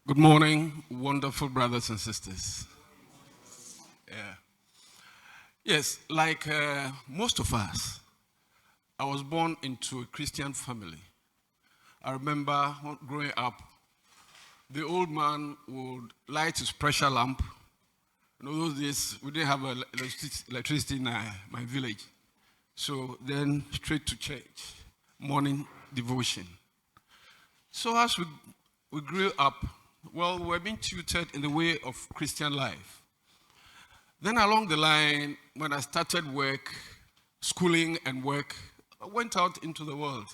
Good morning, wonderful brothers and sisters. Yeah. Yes, like most of us, I was born into a Christian family. I remember growing up, the old man would light his pressure lamp. In those days, we didn't have electricity in my village. So then straight to church, morning devotion. So as we grew up, well, we were being tutored in the way of Christian life. Then along the line, when I started work, schooling and work, I went out into the world.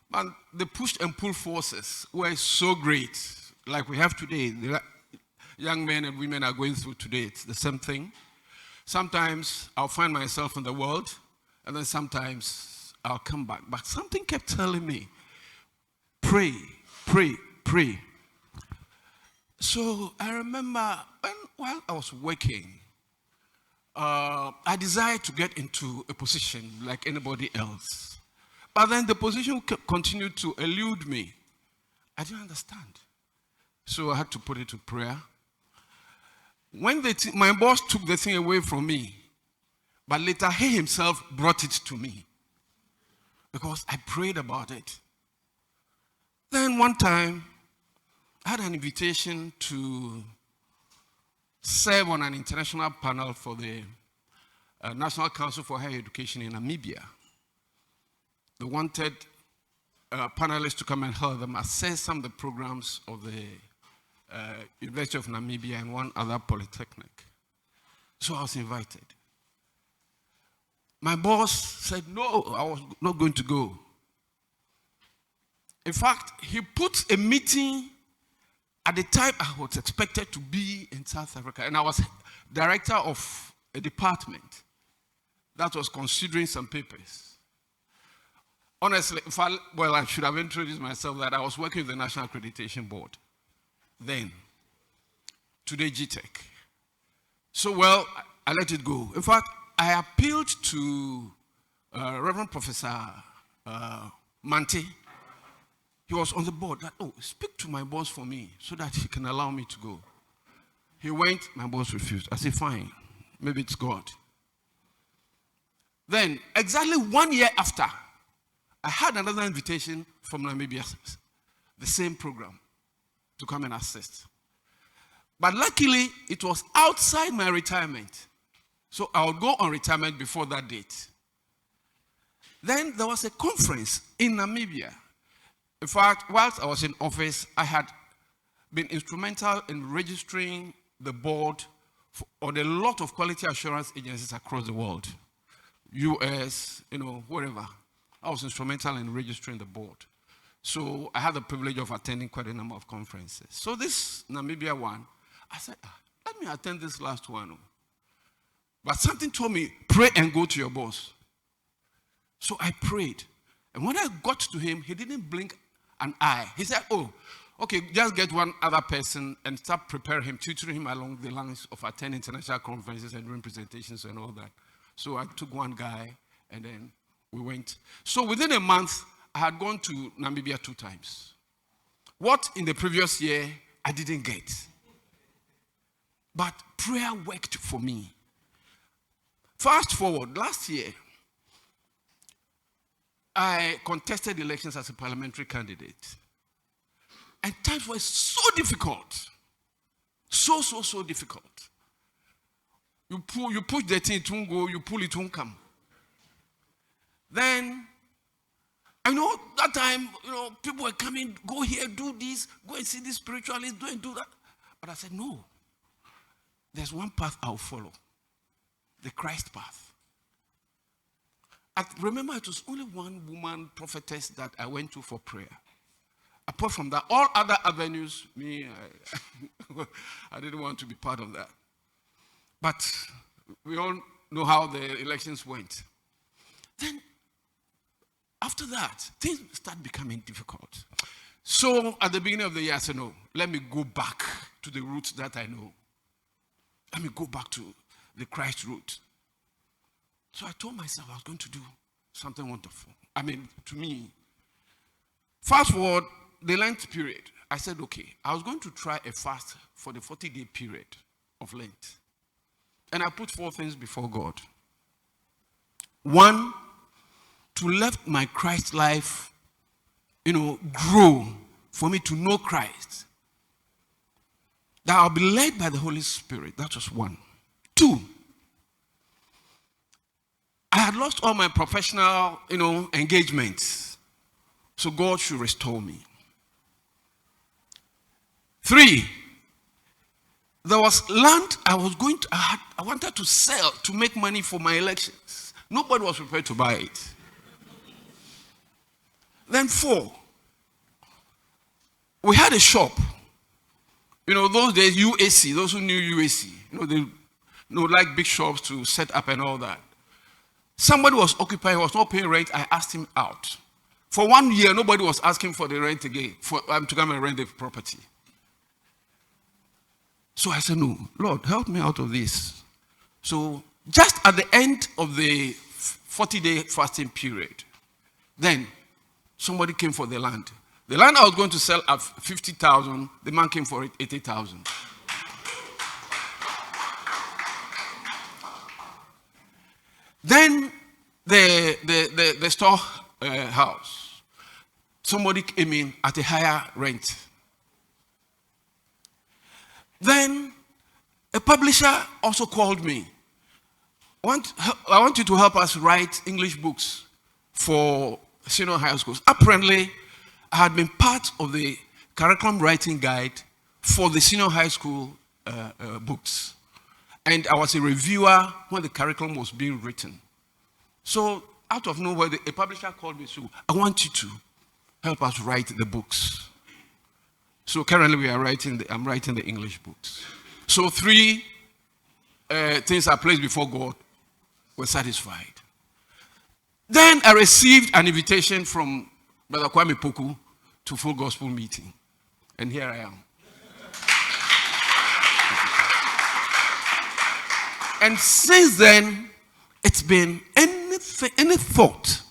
But the push and pull forces were so great, like we have today. The young men and women are going through today. It's the same thing. Sometimes I'll find myself in the world, and then sometimes I'll come back. But something kept telling me, pray, pray, pray. So I remember while I was working, I desired to get into a position like anybody else. But then the position continued to elude me. I didn't understand. So I had to put it to prayer. When my boss took the thing away from me, but later he himself brought it to me because I prayed about it. Then one time, I had an invitation to serve on an international panel for the National Council for Higher Education in Namibia. They wanted panelists to come and help them assess some of the programs of the University of Namibia and one other polytechnic. So I was invited. My boss said, no, I was not going to go. In fact, he put a meeting at the time I was expected to be in South Africa, and I was director of a department that was considering some papers. Honestly, I should have introduced myself that I was working with the National Accreditation Board then, today GTech. So, I let it go. In fact, I appealed to Reverend Professor Mante. He was on the board that, speak to my boss for me so that he can allow me to go. He went, my boss refused. I said, fine, maybe it's God. Then, exactly 1 year after, I had another invitation from Namibia, the same program, to come and assist. But luckily, it was outside my retirement. So I would go on retirement before that date. Then there was a conference in Namibia. In fact, whilst I was in office, I had been instrumental in registering the board on a lot of quality assurance agencies across the world. US, wherever. I was instrumental in registering the board. So I had the privilege of attending quite a number of conferences. So this Namibia one, I said, let me attend this last one. But something told me, pray and go to your boss. So I prayed. And when I got to him, he didn't blink an eye. He said, okay, just get one other person and start preparing him, tutoring him along the lines of attending international conferences and doing presentations and all that. So I took one guy and then we went. So within a month, I had gone to Namibia 2 times. What in the previous year, I didn't get. But prayer worked for me. Fast forward, last year, I contested elections as a parliamentary candidate. And times were so difficult. So difficult. You push the thing, it won't go. You pull it, won't come. Then, I know that time, people were coming, go here, do this, go and see this spiritualist, do and do that. But I said, no. There's one path I'll follow. The Christ path. I remember it was only one woman prophetess that I went to for prayer. Apart from that, all other avenues, I didn't want to be part of that. But we all know how the elections went. Then, after that, things start becoming difficult. So, at the beginning of the year, I said, no, let me go back to the roots that I know. Let me go back to the Christ root. So I told myself I was going to do something wonderful. To me, fast forward the Lent period. I said, okay, I was going to try a fast for the 40-day period of Lent. And I put 4 things before God. 1, to let my Christ life, grow, for me to know Christ. That I'll be led by the Holy Spirit. That was 1. 2, I had lost all my professional, engagements. So God should restore me. 3, there was land I wanted to sell to make money for my elections. Nobody was prepared to buy it. Then 4, we had a shop. Those days, UAC, those who knew UAC, they like big shops to set up and all that. Somebody was occupying, was not paying rent. I asked him out. For 1 year, nobody was asking for the rent again, to come and rent the property. So I said, no, Lord, help me out of this. So just at the end of the 40-day fasting period, then somebody came for the land. The land I was going to sell at 50,000, the man came for it 80,000. Then the store house, somebody came in at a higher rent. Then a publisher also called me. I want you to help us write English books for senior high schools. Apparently, I had been part of the curriculum writing guide for the senior high school books. And I was a reviewer when the curriculum was being written. So out of nowhere, a publisher called me, so I want you to help us write the books. So currently I'm writing the English books. So 3 things I placed before God were satisfied. Then I received an invitation from Brother Kwame Poku to Full Gospel Meeting. And here I am. And since then, it's been any thought,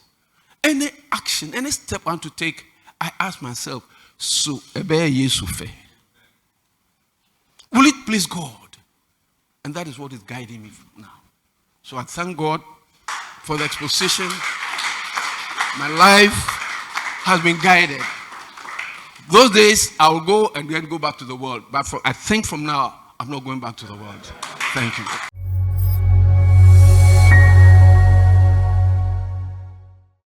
any action, any step I want to take, I ask myself, so will it please God? And that is what is guiding me now. So I thank God for the exposition. My life has been guided. Those days, I will go and then go back to the world. But I think from now, I'm not going back to the world. Thank you.